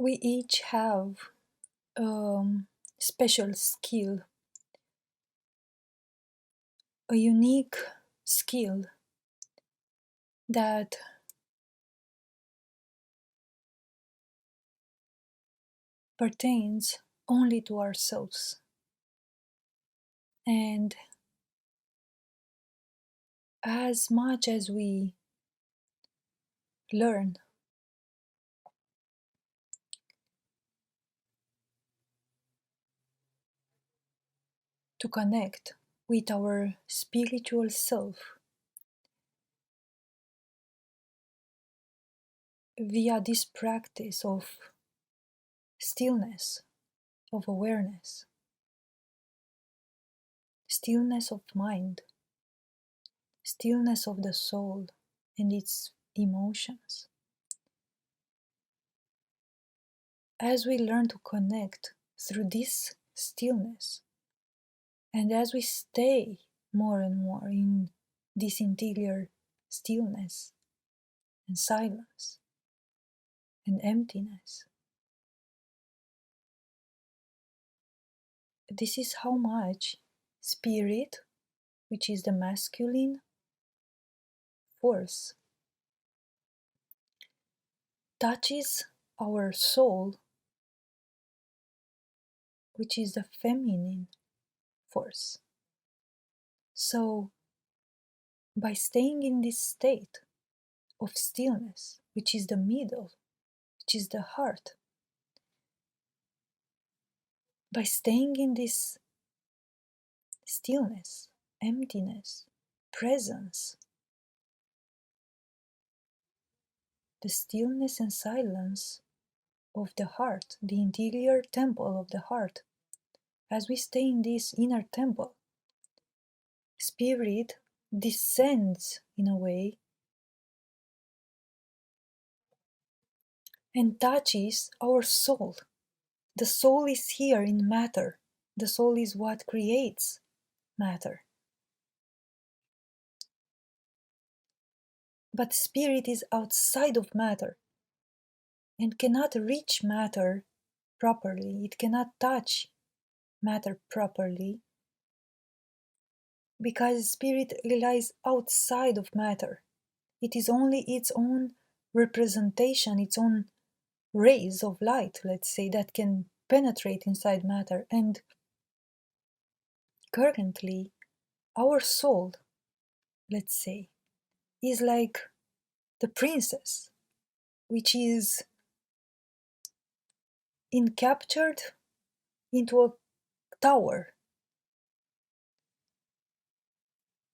We each have a special skill, a unique skill that pertains only to ourselves. And as much as we learn to connect with our spiritual self via this practice of stillness, of awareness, stillness of mind, stillness of the soul and its emotions. As we learn to connect through this stillness, and as we stay more and more in this interior stillness and silence and emptiness, this is how much spirit, which is the masculine force, touches our soul, which is the feminine force. So, by staying in this state of stillness, which is the middle, which is the heart, by staying in this stillness, emptiness, presence, the stillness and silence of the heart, the interior temple of the heart, as we stay in this inner temple, spirit descends in a way and touches our soul. The soul is here in matter. The soul is what creates matter. But spirit is outside of matter and cannot reach matter properly. It cannot touch matter properly because spirit lies outside of matter. It is only its own representation, its own rays of light, let's say, that can penetrate inside matter. And currently, our soul, let's say, is like the princess, which is captured into a tower,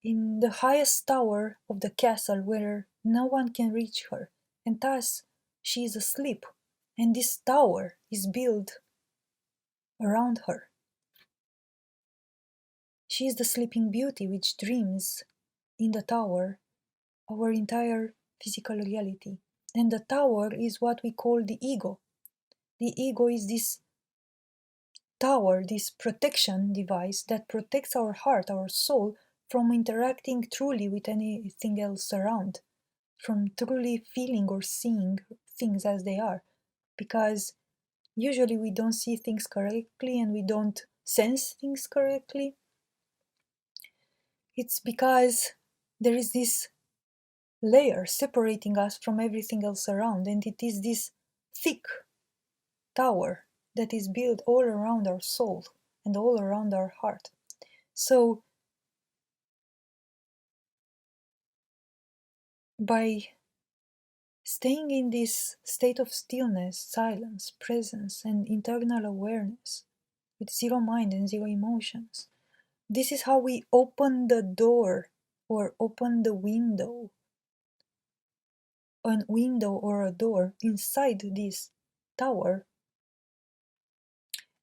in the highest tower of the castle where no one can reach her, and thus she is asleep, and this tower is built around her. She is the sleeping beauty which dreams in the tower our entire physical reality. And the tower is what we call the ego. The ego is this tower, this protection device that protects our heart, our soul, from interacting truly with anything else around, from truly feeling or seeing things as they are. Because usually we don't see things correctly and we don't sense things correctly. It's because there is this layer separating us from everything else around, and it is this thick tower that is built all around our soul and all around our heart. So, by staying in this state of stillness, silence, presence, and internal awareness with zero mind and zero emotions, this is how we open the door or open the window, a window or a door inside this tower.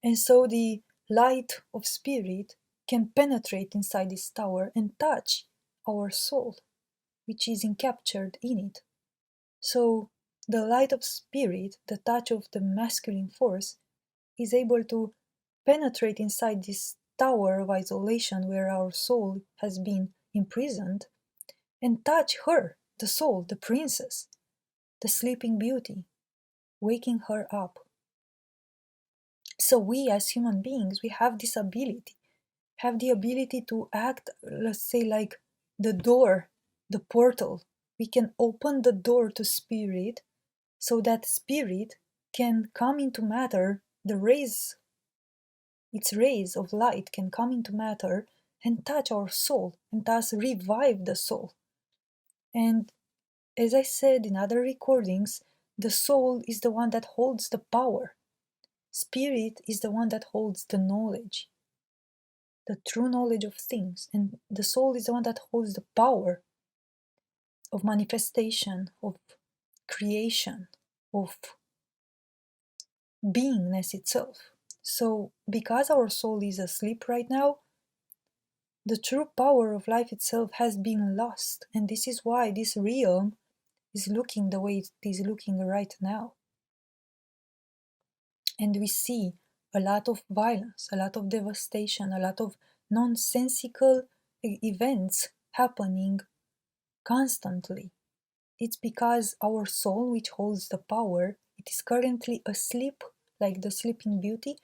And so the light of spirit can penetrate inside this tower and touch our soul, which is encaptured in it. So the light of spirit, the touch of the masculine force, is able to penetrate inside this tower of isolation where our soul has been imprisoned and touch her, the soul, the princess, the sleeping beauty, waking her up So we as human beings, we have this ability, have the ability to act, let's say, like the door, the portal. We can open the door to spirit so that spirit can come into matter, the rays, its rays of light can come into matter and touch our soul and thus revive the soul. And as I said in other recordings, the soul is the one that holds the power. Spirit is the one that holds the knowledge, the true knowledge of things. And the soul is the one that holds the power of manifestation, of creation, of beingness itself. So, because our soul is asleep right now, the true power of life itself has been lost. And this is why this realm is looking the way it is looking right now. And we see a lot of violence, a lot of devastation, a lot of nonsensical events happening constantly. It's because our soul, which holds the power, it is currently asleep, like the Sleeping Beauty,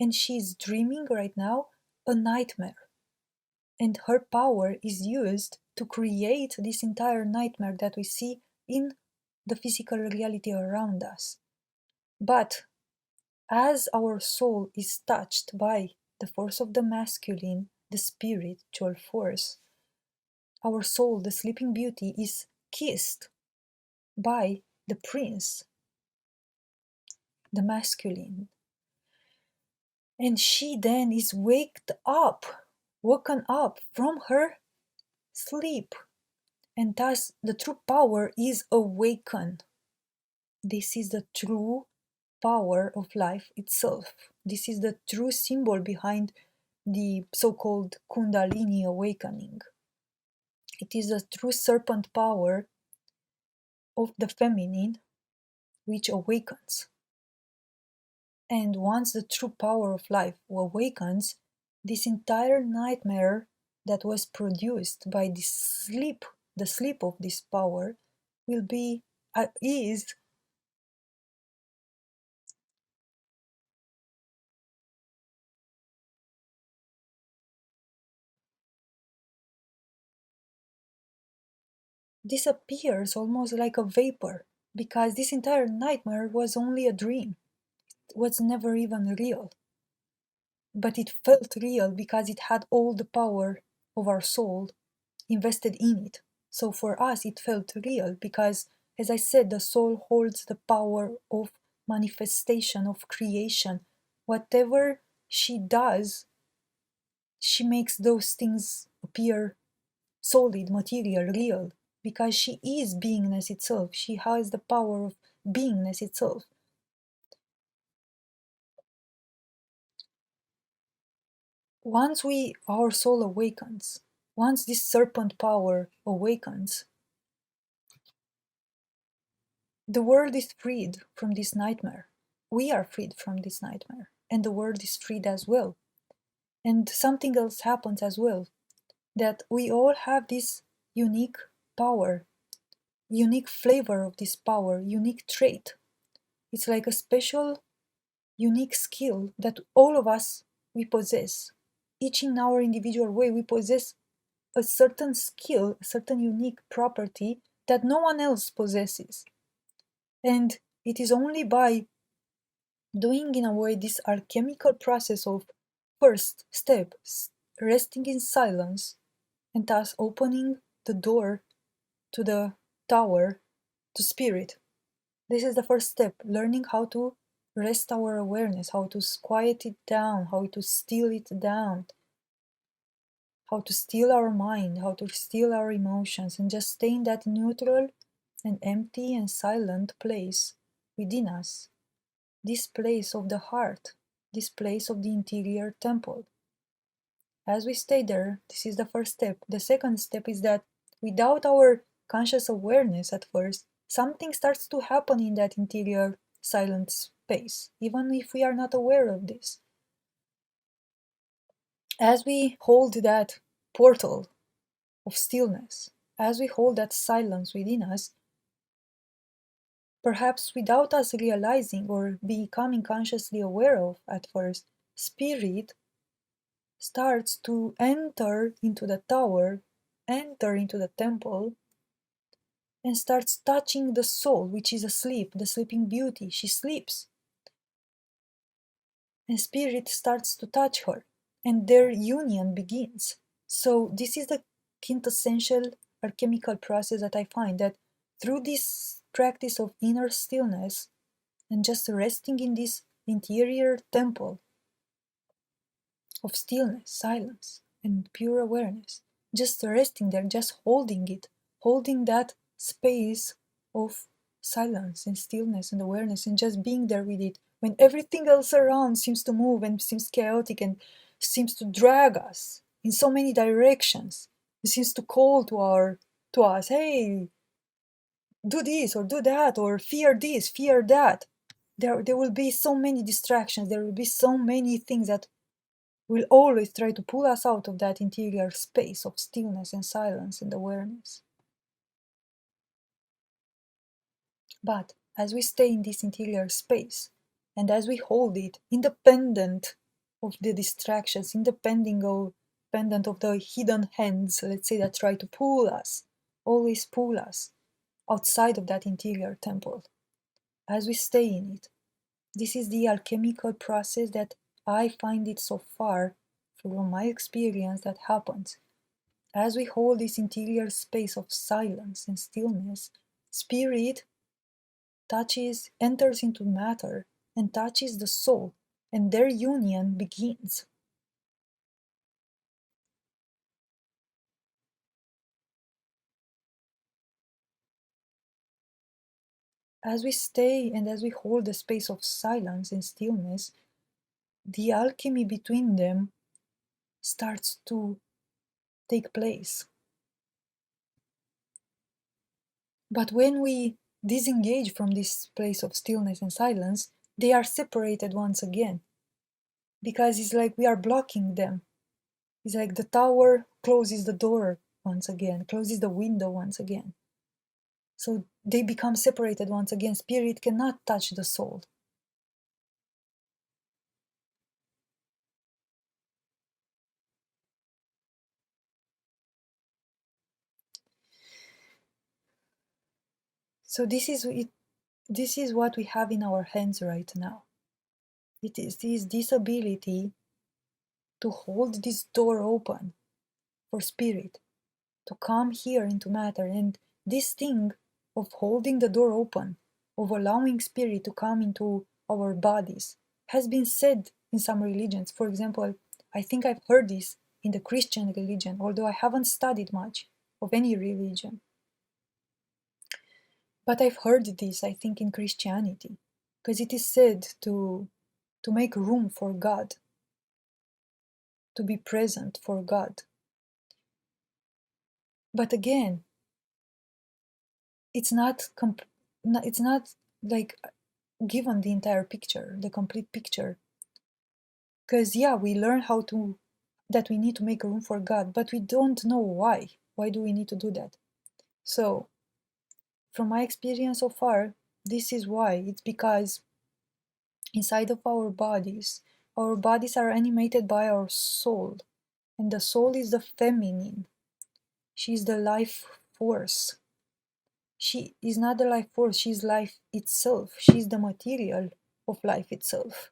and she is dreaming right now a nightmare. And her power is used to create this entire nightmare that we see in the physical reality around us. But as our soul is touched by the force of the masculine, the spiritual force, our soul, the Sleeping Beauty, is kissed by the prince, the masculine. And she then is woken up from her sleep. And thus the true power is awakened. This is the true power of life itself. This is the true symbol behind the so-called Kundalini awakening. It is the true serpent power of the feminine which awakens. And once the true power of life awakens, this entire nightmare that was produced by this sleep, the sleep of this power, will be, is disappears almost like a vapor, because this entire nightmare was only a dream. It was never even real. But it felt real because it had all the power of our soul invested in it. So for us, it felt real because, as I said, the soul holds the power of manifestation, of creation. Whatever she does, she makes those things appear solid, material, real, because she is beingness itself. She has the power of beingness itself. Once our soul awakens, once this serpent power awakens, the world is freed from this nightmare. We are freed from this nightmare, and the world is freed as well. And something else happens as well, that we all have this unique power, unique flavor of this power, unique trait. It's like a special, unique skill that all of us we possess. Each in our individual way, we possess a certain skill, a certain unique property that no one else possesses. And it is only by doing in a way this alchemical process of first step, resting in silence, and thus opening the door to the tower, to spirit. This is the first step, learning how to rest our awareness, how to quiet it down, how to still it down, how to still our mind, how to still our emotions, and just stay in that neutral and empty and silent place within us. This place of the heart, this place of the interior temple. As we stay there, this is the first step. The second step is that without our conscious awareness at first, something starts to happen in that interior silent space, even if we are not aware of this. As we hold that portal of stillness, as we hold that silence within us, perhaps without us realizing or becoming consciously aware of at first, spirit starts to enter into the tower, enter into the temple, and starts touching the soul, which is asleep, the sleeping beauty. She sleeps. And spirit starts to touch her, and their union begins. So, this is the quintessential alchemical process that I find, that through this practice of inner stillness and just resting in this interior temple of stillness, silence, and pure awareness, just resting there, just holding it, holding that space of silence and stillness and awareness, and just being there with it when everything else around seems to move and seems chaotic and seems to drag us in so many directions. It seems to call to us, hey, do this or do that, or fear this, fear that. There will be so many distractions, there will be so many things that will always try to pull us out of that interior space of stillness and silence and awareness. But as we stay in this interior space, and as we hold it, independent of the distractions, independent of the hidden hands, let's say, that try to pull us, always pull us outside of that interior temple, as we stay in it, this is the alchemical process that I find it so far from my experience that happens. As we hold this interior space of silence and stillness, spirit enters into matter and touches the soul, and their union begins. As we stay and as we hold the space of silence and stillness, the alchemy between them starts to take place. But when we disengage from this place of stillness and silence, they are separated once again. Because it's like we are blocking them. It's like the tower closes the door once again, closes the window once again. So they become separated once again. Spirit cannot touch the soul. So this is it. This is what we have in our hands right now. It is this ability to hold this door open for spirit to come here into matter. And this thing of holding the door open, of allowing spirit to come into our bodies, has been said in some religions. For example, I think I've heard this in the Christian religion, although I haven't studied much of any religion. But I've heard this, I think, in Christianity, because it is said to make room for God, to be present for God. But again, it's not like given the entire picture, the complete picture. Because yeah, we learn that we need to make room for God, but we don't know why. Why do we need to do that? So, from my experience so far, this is why. It's because inside of our bodies are animated by our soul, and the soul is the feminine. She's the life force. She is not the life force, she's life itself. She's the material of life itself.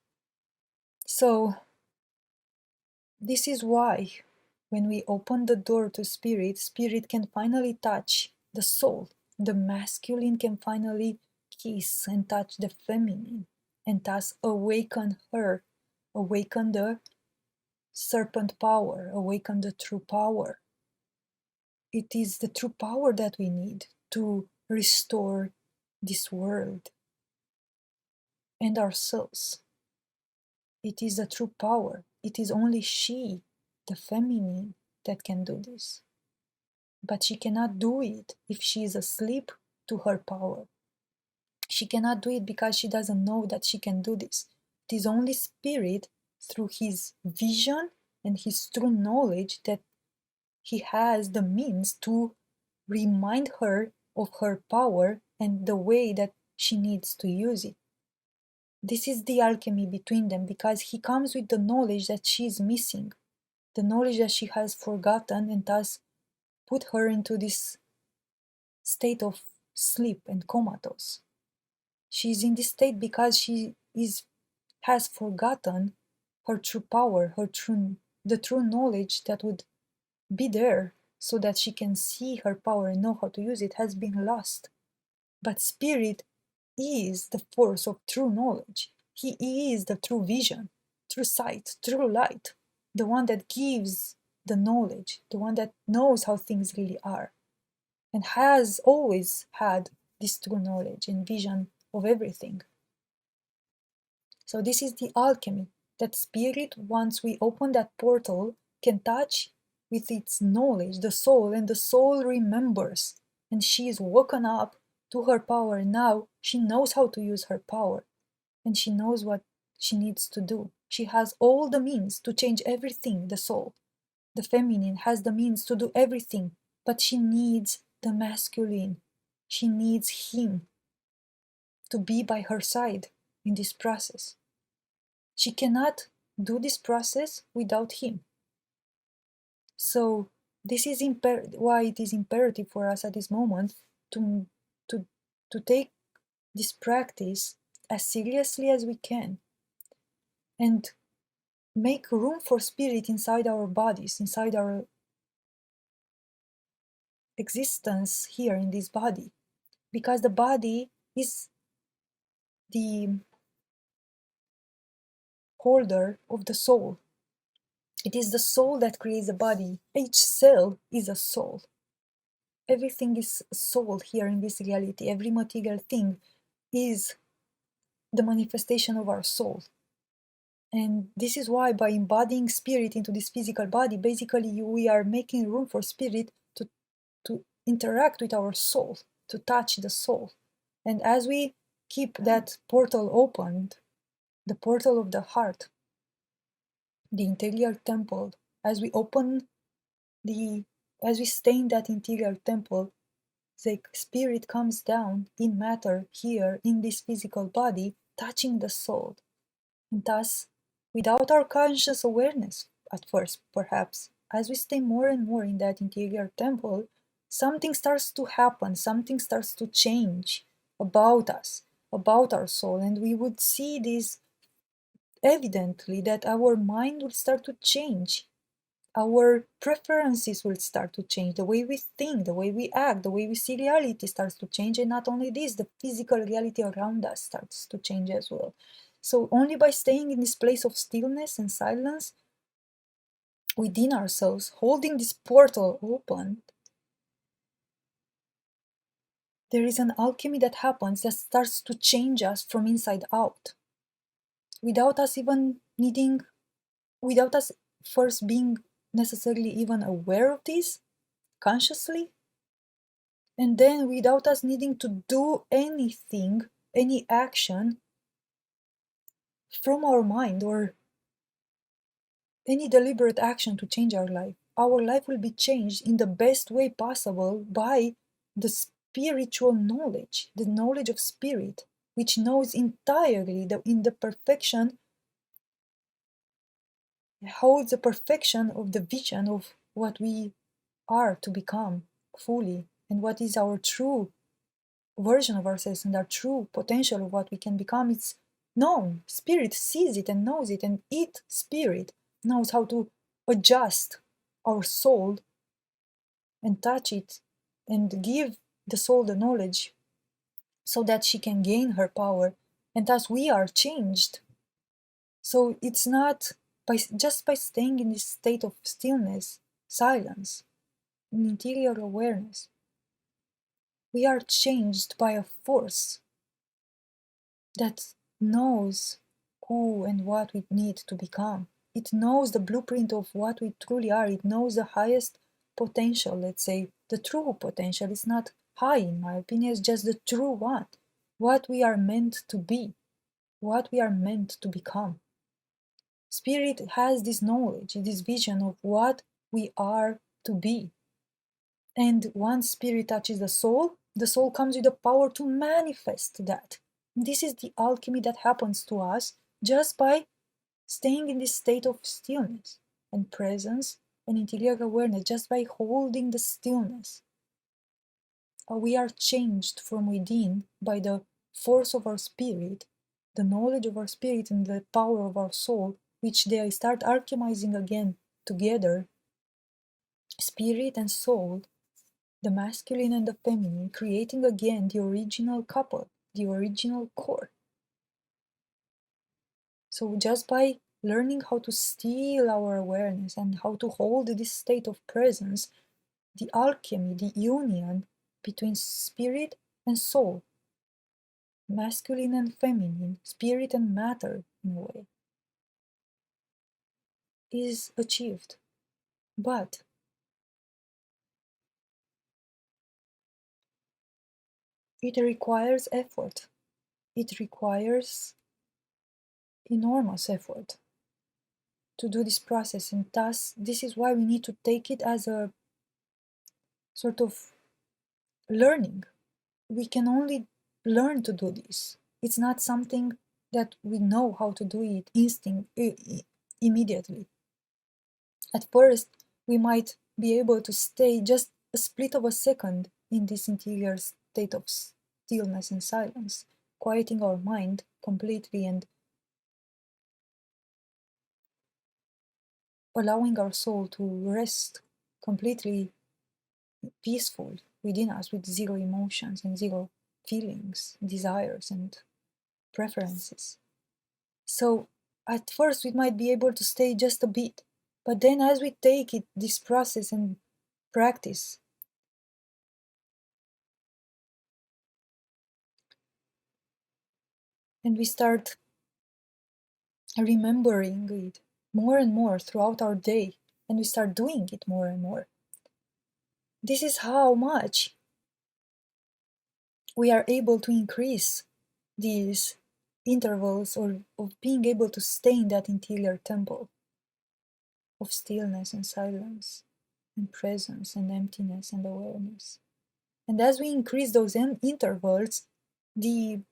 So, this is why when we open the door to spirit, spirit can finally touch the soul. The masculine can finally kiss and touch the feminine, and thus awaken her, awaken the serpent power, awaken the true power. It is the true power that we need to restore this world and ourselves. It is the true power. It is only she, the feminine, that can do this. But she cannot do it if she is asleep to her power. She cannot do it because she doesn't know that she can do this. It is only spirit, through his vision and his true knowledge, that he has the means to remind her of her power and the way that she needs to use it. This is the alchemy between them, because he comes with the knowledge that she is missing, the knowledge that she has forgotten, and thus put her into this state of sleep and comatose. She is in this state because she has forgotten her true power, the true knowledge that would be there so that she can see her power and know how to use it has been lost. But spirit is the force of true knowledge. He is the true vision, true sight, true light, the one that gives the knowledge, the one that knows how things really are, and has always had this true knowledge and vision of everything. So this is the alchemy that spirit, once we open that portal, can touch with its knowledge the soul, and the soul remembers, and she is woken up to her power. Now she knows how to use her power, and she knows what she needs to do. She has all the means to change everything. The soul, the feminine, has the means to do everything, but she needs the masculine. She needs him to be by her side in this process. She cannot do this process without him. So this is why it is imperative for us at this moment to, to, to take this practice as seriously as we can, and make room for spirit inside our bodies, inside our existence here in this body, because the body is the holder of the soul. It is the soul that creates the body. Each cell is a soul. Everything is soul here in this reality. Every material thing is the manifestation of our soul. And this is why, by embodying spirit into this physical body, basically we are making room for spirit to interact with our soul, to touch the soul. And as we keep that portal opened, the portal of the heart, the interior temple, as we stay in that interior temple, the spirit comes down in matter here in this physical body, touching the soul. And thus, without our conscious awareness at first, perhaps, as we stay more and more in that interior temple, something starts to happen, something starts to change about us, about our soul. And we would see this evidently, that our mind will start to change. Our preferences will start to change. The way we think, the way we act, the way we see reality starts to change. And not only this, the physical reality around us starts to change as well. So only by staying in this place of stillness and silence within ourselves, holding this portal open, there is an alchemy that happens that starts to change us from inside out. Without us even needing, without us first being necessarily even aware of this consciously, and then without us needing to do anything, any action from our mind or any deliberate action to change our life. Our life will be changed in the best way possible by the spiritual knowledge, the knowledge of spirit, which knows entirely in the perfection, holds the perfection of the vision of what we are to become fully, and what is our true version of ourselves and our true potential of what we can become. It's known. Spirit sees it and knows it, and it, spirit, knows how to adjust our soul and touch it and give the soul the knowledge so that she can gain her power, and thus we are changed. So it's not just by staying in this state of stillness, silence, and interior awareness. We are changed by a force that knows who and what we need to become. It knows the blueprint of what we truly are. It knows the highest potential, let's say, the true potential. It's not high, in my opinion, it's just the true one. What we are meant to be, what we are meant to become. Spirit has this knowledge, this vision of what we are to be. And once spirit touches the soul, The soul comes with the power to manifest that. This is the alchemy that happens to us just by staying in this state of stillness and presence and interior awareness, just by holding the stillness. We are changed from within by the force of our spirit, the knowledge of our spirit, and the power of our soul, which they start alchemizing again together, spirit and soul, the masculine and the feminine, creating again the original couple, the original core. So just by learning how to still our awareness and how to hold this state of presence, the alchemy, the union between spirit and soul, masculine and feminine, spirit and matter in a way, is achieved. But it requires effort. It requires enormous effort to do this process, and thus this is why we need to take it as a sort of learning. We can only learn to do this. It's not something that we know how to do it immediately. At first, we might be able to stay just a split of a second in this interior state of stillness and silence, quieting our mind completely and allowing our soul to rest completely peaceful within us with zero emotions and zero feelings, desires, and preferences. So at first we might be able to stay just a bit, but then as we take it, this process and practice, and we start remembering it more and more throughout our day, and we start doing it more and more, this is how much we are able to increase these intervals or of being able to stay in that interior temple of stillness and silence and presence and emptiness and awareness. And as we increase those intervals, the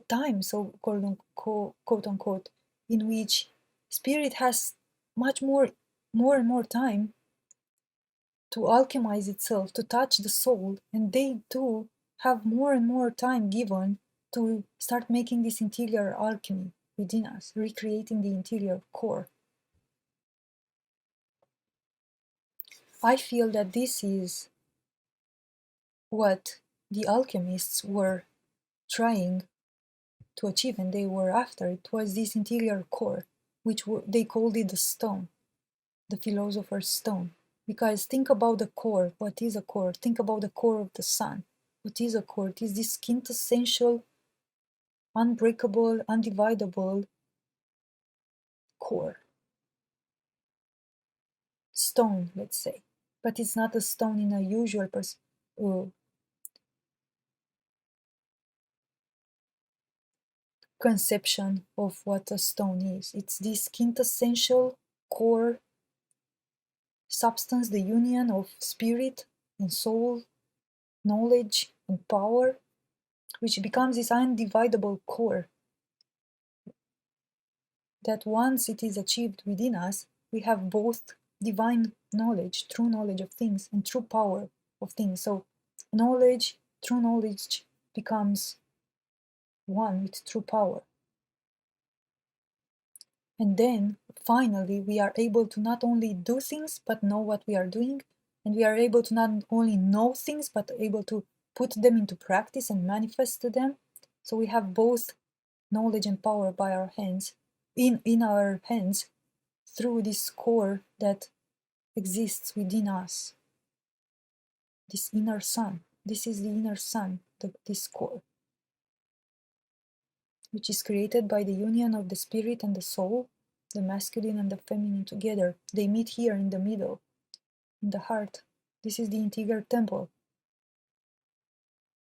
time, so called quote unquote, in which spirit has much more and more time to alchemize itself, to touch the soul, and they too have more and more time given to start making this interior alchemy within us, recreating the interior core. I feel that this is what the alchemists were trying to achieve and they were after. It was this interior core, which they called it the stone, the philosopher's stone. Because think about the core. What is a core? Think about the core of the sun. What is a core? It is this quintessential, unbreakable, undividable core. Stone, let's say. But it's not a stone in a usual conception of what a stone is. It's this quintessential core substance, the union of spirit and soul, knowledge and power, which becomes this undividable core that once it is achieved within us, we have both divine knowledge, true knowledge of things, and true power of things. So knowledge, true knowledge becomes one with true power. And then finally we are able to not only do things but know what we are doing, and we are able to not only know things but able to put them into practice and manifest to them. So we have both knowledge and power by our hands, in our hands, through this core that exists within us, this inner sun. This is the inner sun, this core, which is created by the union of the spirit and the soul, the masculine and the feminine together. They meet here in the middle, in the heart. This is the interior temple.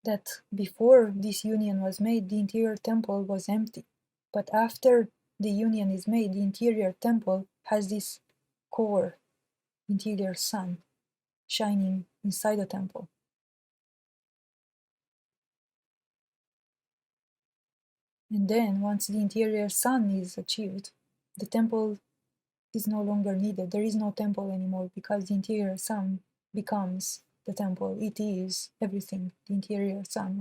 That before this union was made, the interior temple was empty. But after the union is made, the interior temple has this core, interior sun, shining inside the temple. And then, once the interior sun is achieved, the temple is no longer needed. There is no temple anymore because the interior sun becomes the temple. It is everything, the interior sun,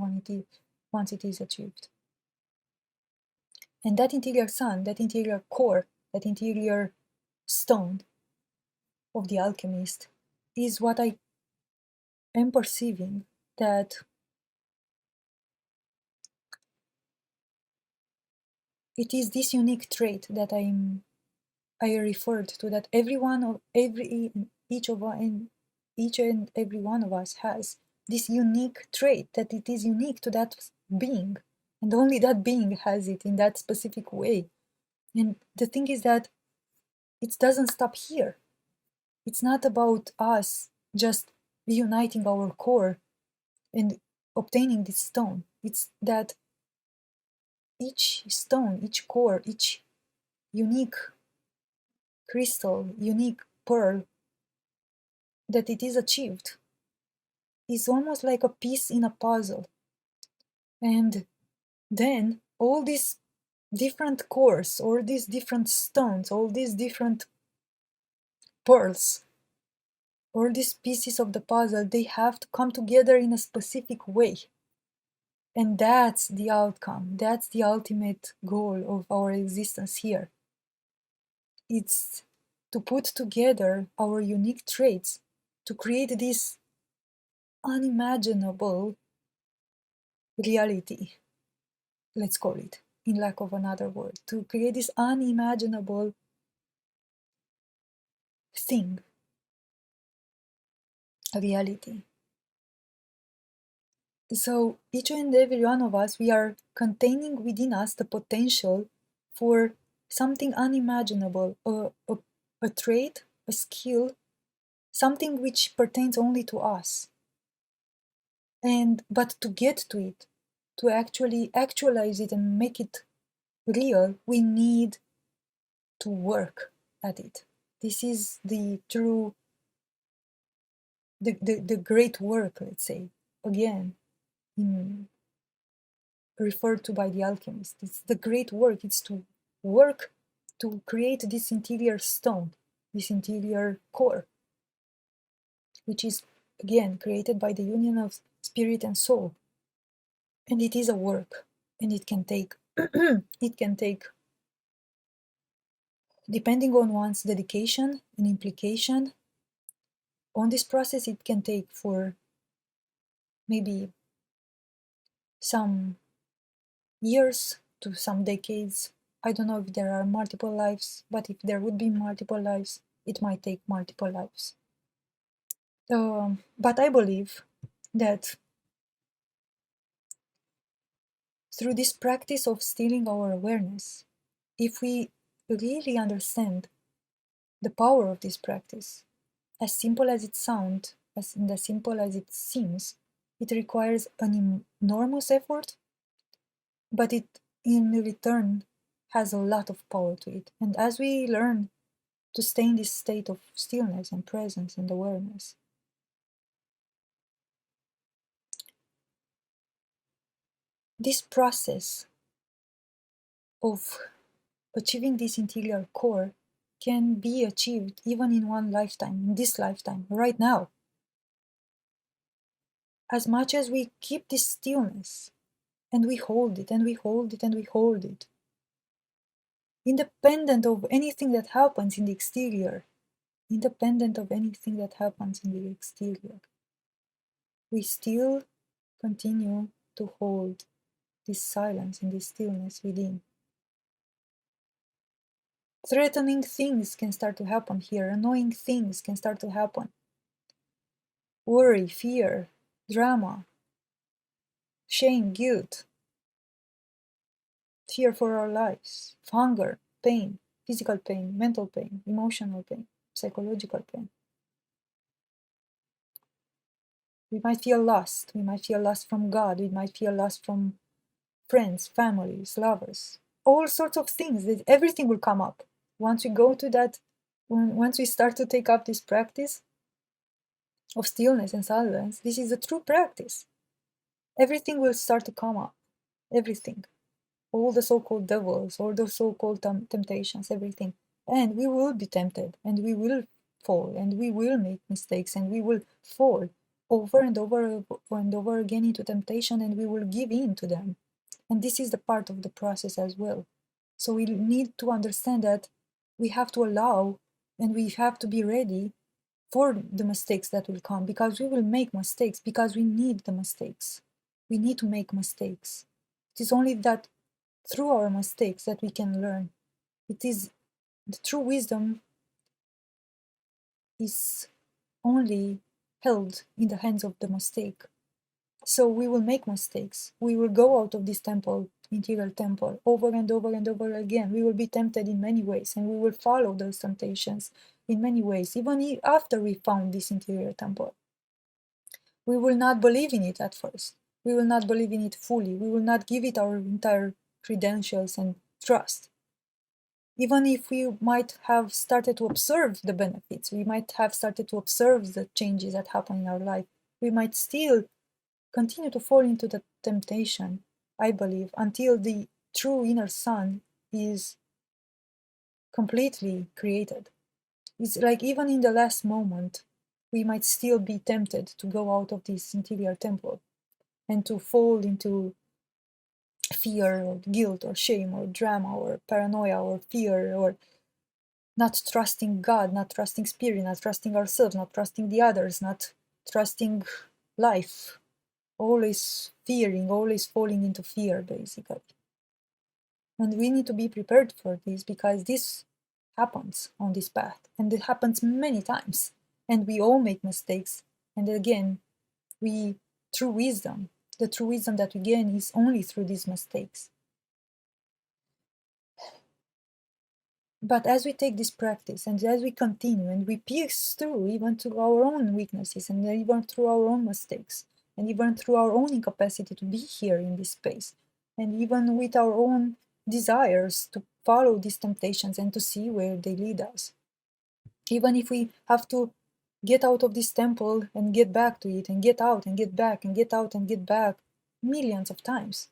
once it is achieved. And that interior sun, that interior core, that interior stone of the alchemist is what I am perceiving that it is this unique trait that I referred to, that each and every one of us has this unique trait, that it is unique to that being, and only that being has it in that specific way. And the thing is that it doesn't stop here. It's not about us just reuniting our core and obtaining this stone. It's that each stone, each core, each unique crystal, unique pearl that it is achieved is almost like a piece in a puzzle. And then all these different cores, all these different stones, all these different pearls, all these pieces of the puzzle, they have to come together in a specific way. And that's the outcome. That's the ultimate goal of our existence here. It's to put together our unique traits to create this unimaginable reality, let's call it, in lack of another word, to create this unimaginable thing, a reality. So each and every one of us, we are containing within us the potential for something unimaginable, a trait, a skill, something which pertains only to us. But to get to it, to actually actualize it and make it real, we need to work at it. This is the true, the great work, let's say, again, referred to by the alchemist. It's the great work. It's to work to create this interior stone, this interior core, which is, again, created by the union of spirit and soul. And it is a work, and it can take, it can take, depending on one's dedication and implication on this process, it can take for maybe some years to some decades. I don't know if there are multiple lives, but if there would be multiple lives, it might take multiple lives. But I believe that through this practice of stealing our awareness, if we really understand the power of this practice, as simple as it sounds, as simple as it seems, it requires an enormous effort, but it in return has a lot of power to it. And as we learn to stay in this state of stillness and presence and awareness, this process of achieving this interior core can be achieved even in one lifetime, in this lifetime, right now. As much as we keep this stillness and we hold it and we hold it and we hold it, independent of anything that happens in the exterior, independent of anything that happens in the exterior, we still continue to hold this silence and this stillness within. Threatening things can start to happen here, annoying things can start to happen. Worry, fear, drama, shame, guilt, fear for our lives, hunger, pain, physical pain, mental pain, emotional pain, psychological pain. We might feel lost. We might feel lost from God. We might feel lost from friends, families, lovers, all sorts of things. Everything will come up. Once we go to that, once we start to take up this practice, of stillness and silence, this is a true practice. Everything will start to come up. Everything. All the so-called devils, all the so-called temptations, everything. And we will be tempted, and we will fall, and we will make mistakes, and we will fall over and over and over again into temptation, and we will give in to them. And this is the part of the process as well. So we need to understand that we have to allow and we have to be ready for the mistakes that will come, because we will make mistakes, because we need the mistakes. We need to make mistakes. It is only that through our mistakes that we can learn. It is the true wisdom is only held in the hands of the mistake. So we will make mistakes. We will go out of this temple, interior temple, over and over and over again. We will be tempted in many ways, and we will follow those temptations in many ways, even after we found this interior temple. We will not believe in it at first. We will not believe in it fully. We will not give it our entire credentials and trust. Even if we might have started to observe the benefits, we might have started to observe the changes that happen in our life, we might still continue to fall into the temptation, I believe, until the true inner sun is completely created. It's like even in the last moment, we might still be tempted to go out of this interior temple and to fall into fear or guilt or shame or drama or paranoia or fear or not trusting God, not trusting spirit, not trusting ourselves, not trusting the others, not trusting life, always fearing, always falling into fear, basically. And we need to be prepared for this, because this happens on this path, and it happens many times, and we all make mistakes. And again, we, through wisdom, the true wisdom that we gain is only through these mistakes. But as we take this practice and as we continue and we pierce through even to our own weaknesses and even through our own mistakes and even through our own incapacity to be here in this space, and even with our own desires to follow these temptations and to see where they lead us, even if we have to get out of this temple and get back to it and get out and get back and get out and get back millions of times,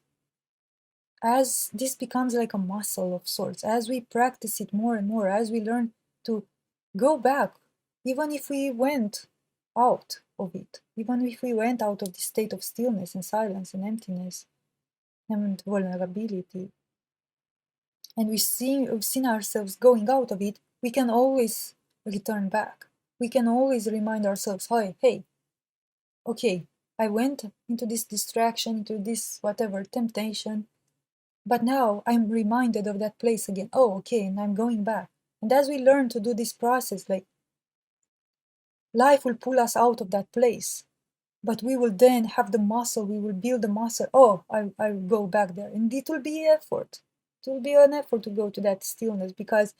as this becomes like a muscle of sorts, as we practice it more and more, as we learn to go back, even if we went out of it, even if we went out of the state of stillness and silence and emptiness and vulnerability, and we've seen ourselves going out of it, we can always return back. We can always remind ourselves, hey, okay, I went into this distraction, into this whatever temptation, but now I'm reminded of that place again. Oh, okay, and I'm going back. And as we learn to do this process, like life will pull us out of that place, but we will then have the muscle, we will build the muscle. Oh, I will go back there. And it will be effort. It will be an effort to go to that stillness, because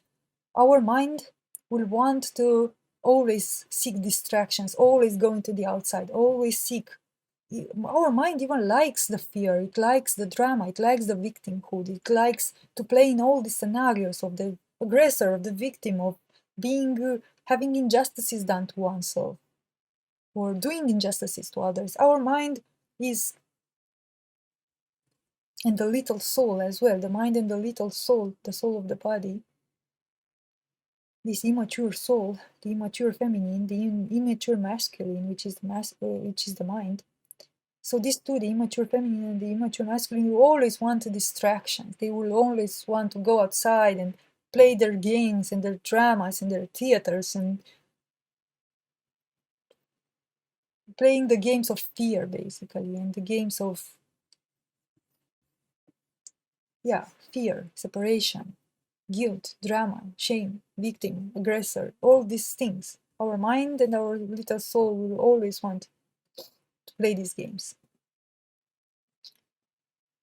our mind will want to always seek distractions, always go into the outside, always seek. Our mind even likes the fear, it likes the drama, it likes the victimhood, it likes to play in all the scenarios of the aggressor, of the victim, of being having injustices done to oneself or doing injustices to others. Our mind is, and the little soul as well, the mind and the little soul, the soul of the body, this immature soul, the immature feminine, the immature masculine, which is the mind. So these two, the immature feminine and the immature masculine, will always want a distraction. They will always want to go outside and play their games and their dramas and their theaters and playing the games of fear, basically, and the games of, fear, separation, guilt, drama, shame, victim, aggressor, all these things. Our mind and our little soul will always want to play these games.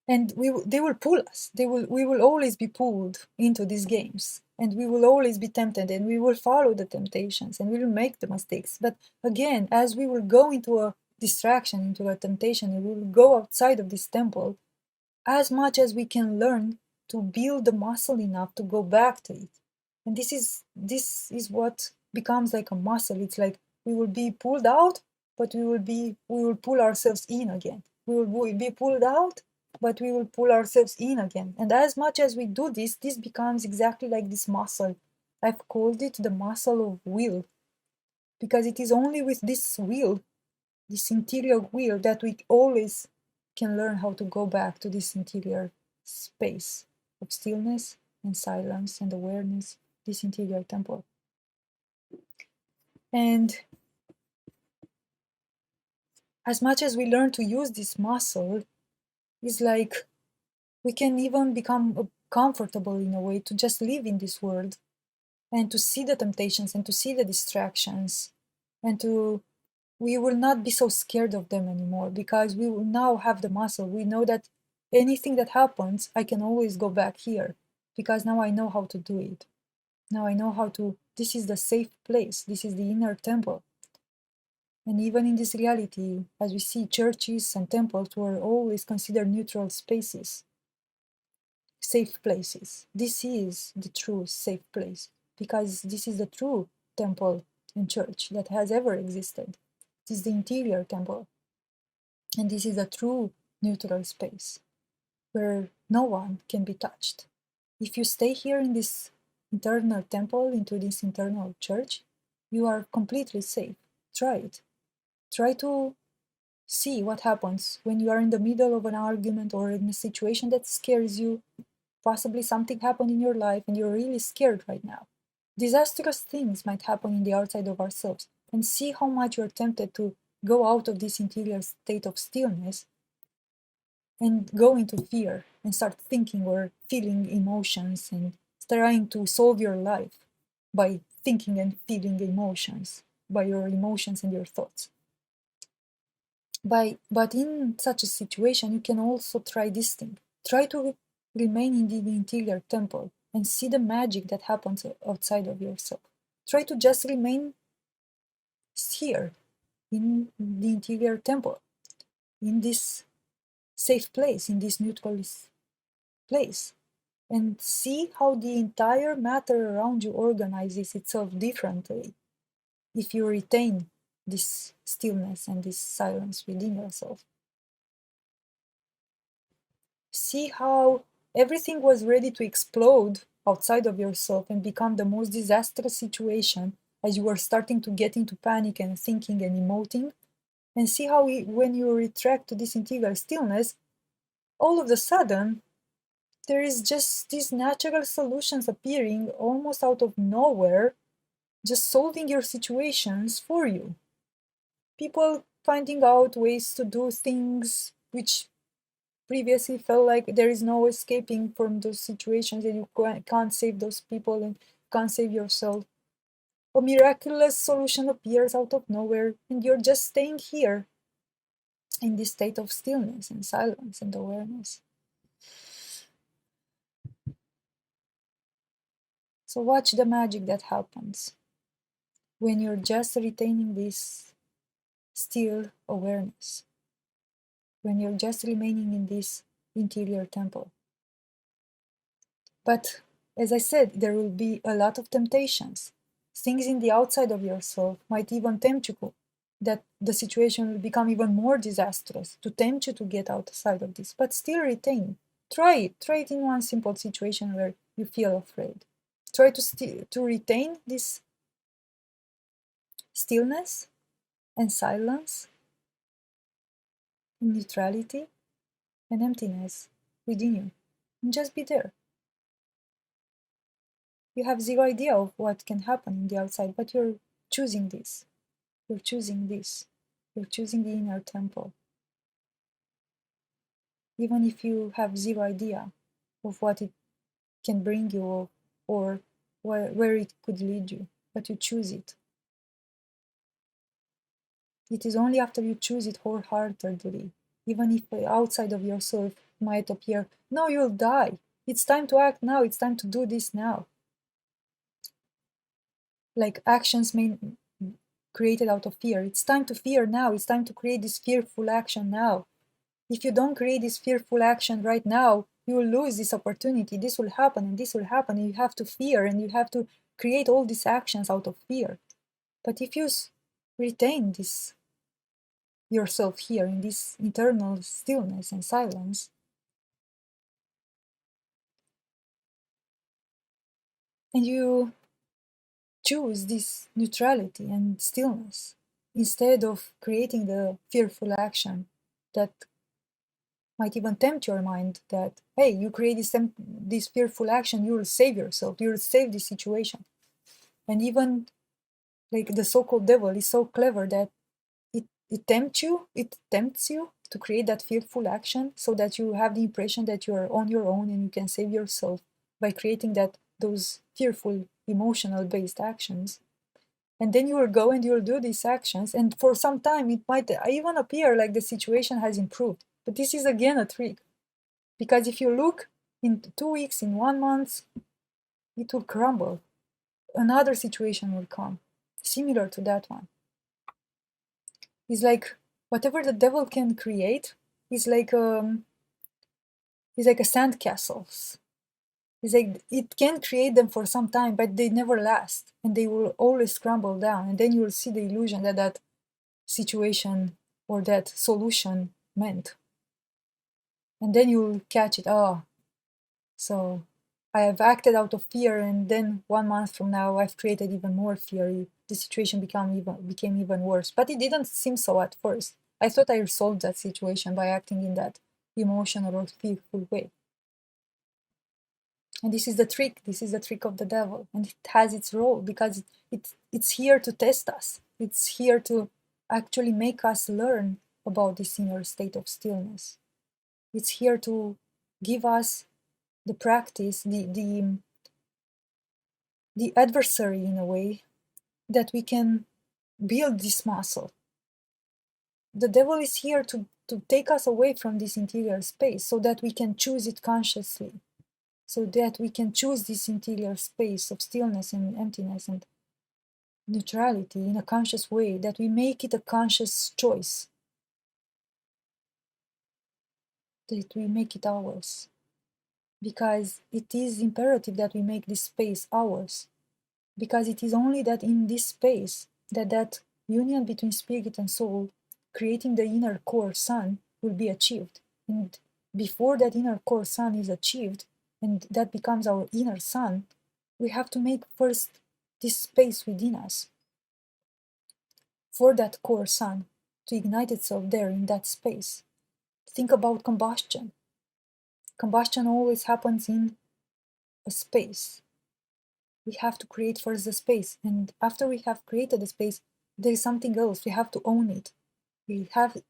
And they will pull us. We will always be pulled into these games, and we will always be tempted, and we will follow the temptations, and we will make the mistakes. But again, as we will go into a distraction, into a temptation, and we will go outside of this temple, as much as we can learn to build the muscle enough to go back to it. And this is what becomes like a muscle. It's like we will be pulled out, but we will pull ourselves in again. We will be pulled out, but we will pull ourselves in again. And as much as we do this, this becomes exactly like this muscle. I've called it the muscle of will, because it is only with this will, this interior will, that we always can learn how to go back to this interior space of stillness and silence and awareness, this interior temple. And as much as we learn to use this muscle, it's like we can even become comfortable in a way to just live in this world and to see the temptations and to see the distractions, and to we will not be so scared of them anymore, because we will now have the muscle. We know that anything that happens, I can always go back here, because now I know how to do it. Now I know how to, this is the safe place, this is the inner temple. And even in this reality, as we see, churches and temples were always considered neutral spaces, safe places. This is the true safe place, because this is the true temple and church that has ever existed. This is the interior temple. And this is a true neutral space where no one can be touched. If you stay here in this internal temple, into this internal church, you are completely safe. Try it. Try to see what happens when you are in the middle of an argument or in a situation that scares you. Possibly something happened in your life and you're really scared right now. Disastrous things might happen in the outside of ourselves, and see how much you're tempted to go out of this interior state of stillness and go into fear and start thinking or feeling emotions and trying to solve your life by thinking and feeling emotions, by your emotions and your thoughts. But in such a situation, you can also try this thing. Try to remain in the interior temple and see the magic that happens outside of yourself. Try to just remain here in the interior temple, in this safe place, in this neutral place, and see how the entire matter around you organizes itself differently if you retain this stillness and this silence within yourself. See how everything was ready to explode outside of yourself and become the most disastrous situation as you were starting to get into panic and thinking and emoting. And see how when you retract to this integral stillness, all of a sudden, there is just these natural solutions appearing almost out of nowhere, just solving your situations for you. People finding out ways to do things which previously felt like there is no escaping from those situations and you can't save those people and can't save yourself. A miraculous solution appears out of nowhere and you're just staying here in this state of stillness and silence and awareness. So watch the magic that happens when you're just retaining this still awareness, when you're just remaining in this interior temple. But as I said, there will be a lot of temptations. Things in the outside of yourself might even tempt you that the situation will become even more disastrous to tempt you to get outside of this, but still retain. Try it. Try it in one simple situation where you feel afraid. Try to retain this stillness and silence, neutrality and emptiness within you. And just be there. You have zero idea of what can happen in the outside, but you're choosing this. You're choosing this. You're choosing the inner temple. Even if you have zero idea of what it can bring you or where it could lead you, but you choose it. It is only after you choose it wholeheartedly, even if outside of yourself might appear, no, you'll die. It's time to act now. It's time to do this now. Like actions created out of fear. It's time to fear now. It's time to create this fearful action now. If you don't create this fearful action right now, you will lose this opportunity. This will happen and this will happen. And you have to fear and you have to create all these actions out of fear. But if you retain this yourself here in this internal stillness and silence, and you choose this neutrality and stillness instead of creating the fearful action that might even tempt your mind that, hey, you create this fearful action, you will save yourself, you will save this situation. And even like the so-called devil is so clever that it tempts you to create that fearful action so that you have the impression that you are on your own and you can save yourself by creating those fearful emotional based actions. And then you will go and you will do these actions, and for some time it might even appear like the situation has improved. But this is again a trick, because if you look in 2 weeks, in 1 month, it will crumble. Another situation will come similar to that one. It's like whatever the devil can create is like a sandcastles. It's like it can create them for some time, but they never last, and they will always crumble down. And then you will see the illusion that that situation or that solution meant. And then you'll catch it. Oh, so I have acted out of fear, and then 1 month from now, I've created even more fear. The situation became even worse. But it didn't seem so at first. I thought I resolved that situation by acting in that emotional or fearful way. And this is the trick. This is the trick of the devil, and it has its role because it's here to test us. It's here to actually make us learn about this inner state of stillness. It's here to give us the practice, the adversary in a way, that we can build this muscle. The devil is here to take us away from this interior space so that we can choose it consciously, so that we can choose this interior space of stillness and emptiness and neutrality in a conscious way, that we make it a conscious choice, that we make it ours. Because it is imperative that we make this space ours. Because it is only that in this space that union between spirit and soul, creating the inner core sun, will be achieved. And before that inner core sun is achieved, and that becomes our inner sun, we have to make first this space within us for that core sun to ignite itself there in that space. Think about combustion. Combustion always happens in a space. We have to create first the space, and after we have created the space, there is something else. We have to own it.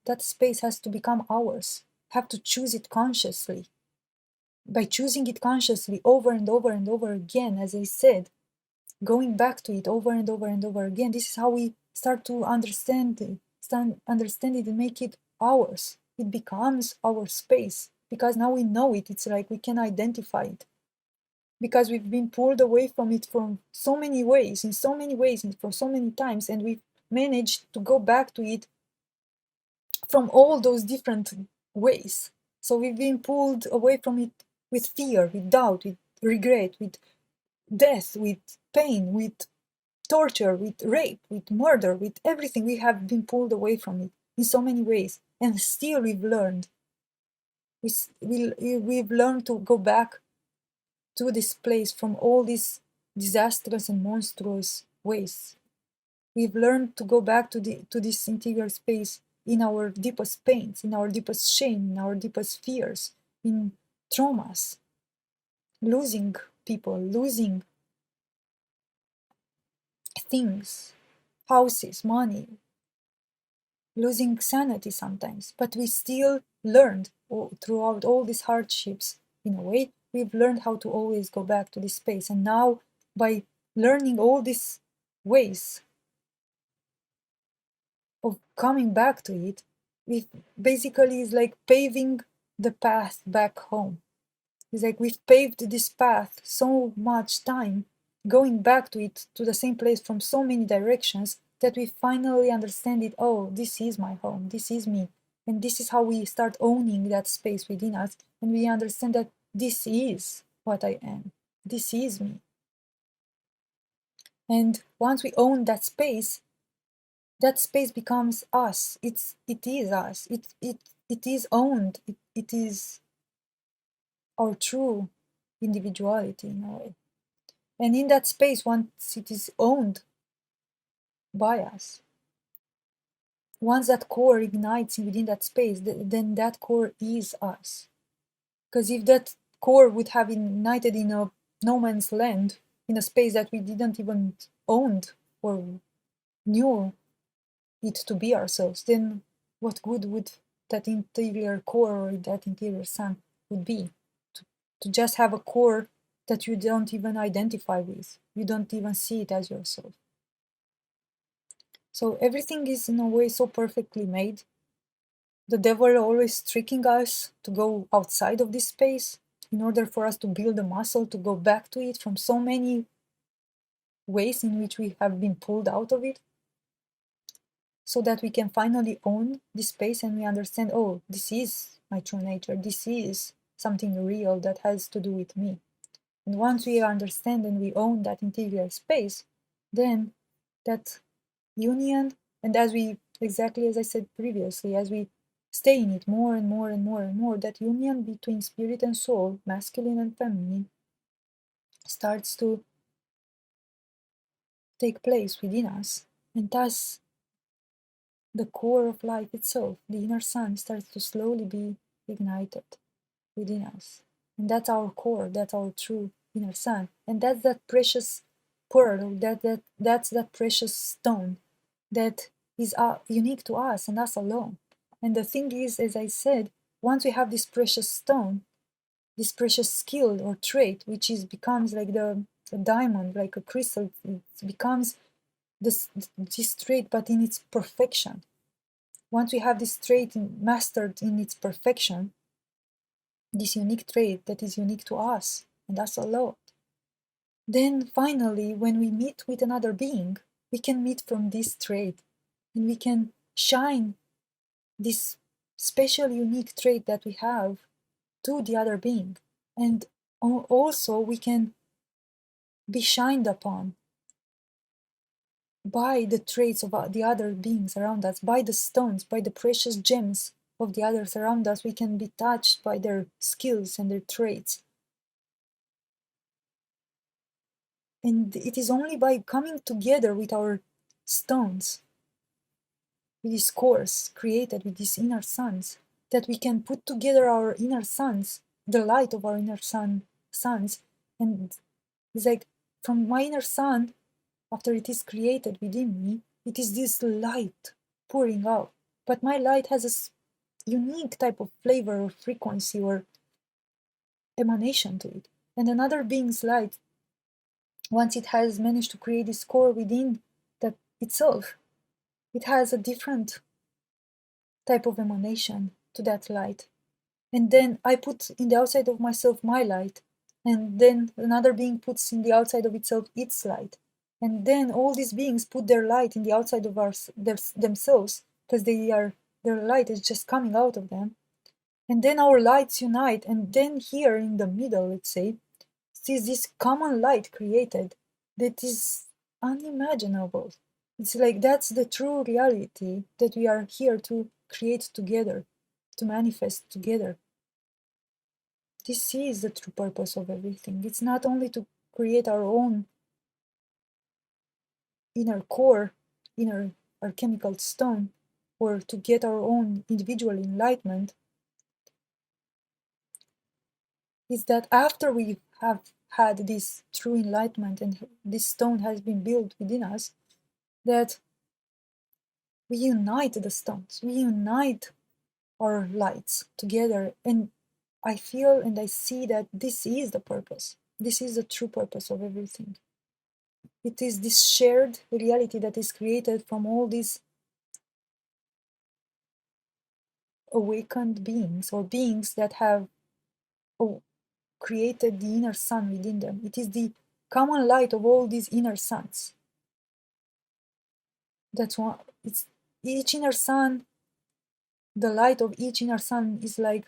That space has to become ours. Have to choose it consciously. By choosing it consciously over and over and over again, as I said, going back to it over and over and over again, this is how we start to understand it and make it ours. It becomes our space because now we know it. It's like we can identify it, because we've been pulled away from it from so many ways, in so many ways, and for so many times, and we've managed to go back to it from all those different ways. So we've been pulled away from it with fear, with doubt, with regret, with death, with pain, with torture, with rape, with murder, with everything. We have been pulled away from it in so many ways, and still we've learned. We've learned to go back to this place from all these disastrous and monstrous ways. We've learned to go back to this interior space in our deepest pains, in our deepest shame, in our deepest fears, in traumas, losing people, losing things, houses, money, losing sanity sometimes. But we still learned throughout all these hardships, in a way, we've learned how to always go back to this space. And now, by learning all these ways of coming back to it, we basically is like paving the path back home. It's like we've paved this path so much time, going back to it, to the same place from so many directions, that we finally understand it. Oh, this is my home, this is me. And this is how we start owning that space within us. And we understand that this is what I am, this is me. And once we own that space, that space becomes us. It is us. It is owned. It is our true individuality in a way. And in that space, once it is owned by us, once that core ignites within that space, then that core is us. Because if that core would have ignited in a no man's land, in a space that we didn't even owned or knew it to be ourselves, then what good would that interior core or that interior sun would be? To just have a core that you don't even identify with. You don't even see it as yourself. So everything is in a way so perfectly made. The devil always tricking us to go outside of this space in order for us to build a muscle to go back to it from so many ways in which we have been pulled out of it, so that we can finally own this space and we understand, oh, this is my true nature, this is something real that has to do with me. And once we understand and we own that interior space, then that union, and as we, exactly as I said previously, as we stay in it more and more and more and more, that union between spirit and soul, masculine and feminine, starts to take place within us. And thus, the core of life itself, the inner sun, starts to slowly be ignited within us. And that's our core, that's our true inner sun. And that's that precious pearl, that's that precious stone that is unique to us and us alone. And the thing is, as I said, once we have this precious stone, this precious skill or trait, which is becomes like the diamond, like a crystal, it becomes this trait, but in its perfection. Once we have this trait mastered in its perfection, this unique trait that is unique to us and us alone, then finally, when we meet with another being, we can meet from this trait and we can shine this special, unique trait that we have to the other being. And also, we can be shined upon by the traits of the other beings around us, by the stones, by the precious gems of the others around us. We can be touched by their skills and their traits. And it is only by coming together with our stones, with this course created with these inner suns, that we can put together our inner suns, the light of our inner suns. And it's like from my inner sun, after it is created within me, it is this light pouring out. But my light has a unique type of flavor or frequency or emanation to it. And another being's light, once it has managed to create this core within that itself, it has a different type of emanation to that light. And then I put in the outside of myself my light, and then another being puts in the outside of itself its light. And then all these beings put their light in the outside of themselves, because their light is just coming out of them. And then our lights unite, and then here in the middle, let's say, is this common light created that is unimaginable. It's like that's the true reality that we are here to create together, to manifest together. This is the true purpose of everything. It's not only to create our own inner core, inner alchemical stone, or to get our own individual enlightenment. Is that after we have had this true enlightenment and this stone has been built within us, that we unite the stones, we unite our lights together. And I feel and I see that this is the purpose. This is the true purpose of everything. It is this shared reality that is created from all these awakened beings or beings that have created the inner sun within them. It is the common light of all these inner suns. That's one. It's each inner sun. The light of each inner sun is like,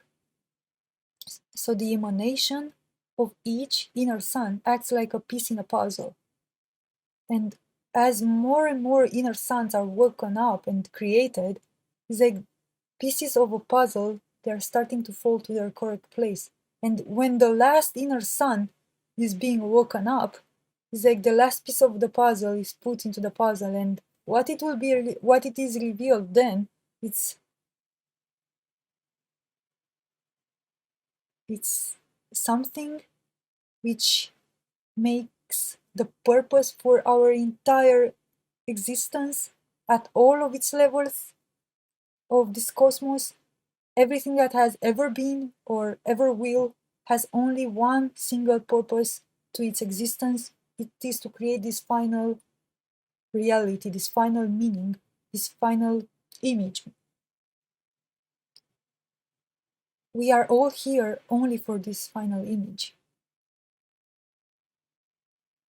so the emanation of each inner sun acts like a piece in a puzzle. And as more and more inner suns are woken up and created, it's like pieces of a puzzle, they're starting to fall to their correct place. And when the last inner sun is being woken up, it's like the last piece of the puzzle is put into the puzzle, and what it will be, what it is revealed then, it's it's something which makes the purpose for our entire existence at all of its levels of this cosmos. Everything that has ever been or ever will has only one single purpose to its existence. It is to create this final reality, this final meaning, this final image. We are all here only for this final image.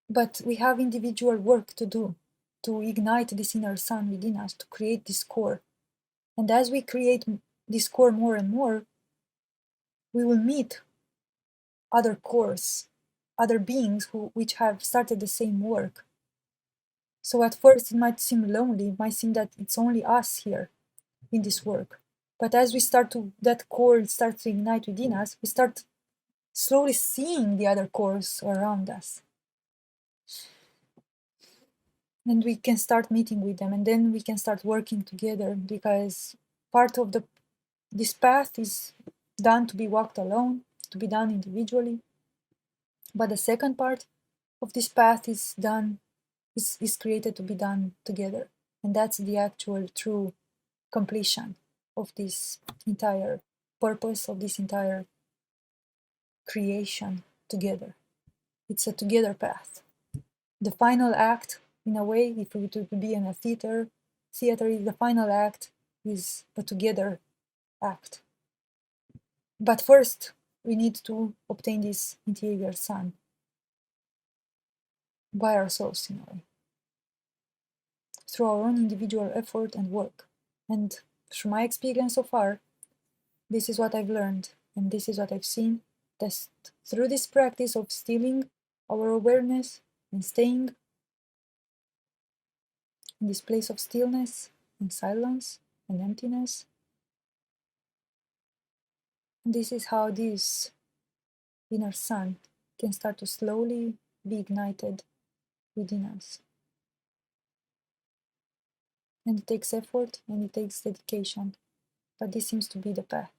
But we have individual work to do to ignite this inner sun within us, to create this core. And as we create this core more and more, we will meet other cores, other beings which have started the same work. So at first it might seem lonely, it might seem that it's only us here in this work. But as we start to, that core starts to ignite within us, we start slowly seeing the other cores around us. And we can start meeting with them, and then we can start working together, because part of this path is done to be walked alone, to be done individually. But the second part of this path is created to be done together. And that's the actual true completion of this entire purpose, of this entire creation together. It's a together path. The final act, in a way, if we were to be in a theater, the final act is a together act. But first, we need to obtain this interior sun by ourselves, in a way, through our own individual effort and work. And through my experience so far, this is what I've learned, and this is what I've seen. That through this practice of stilling our awareness and staying in this place of stillness and silence and emptiness, this is how this inner sun can start to slowly be ignited within us. And it takes effort and it takes dedication, but this seems to be the path.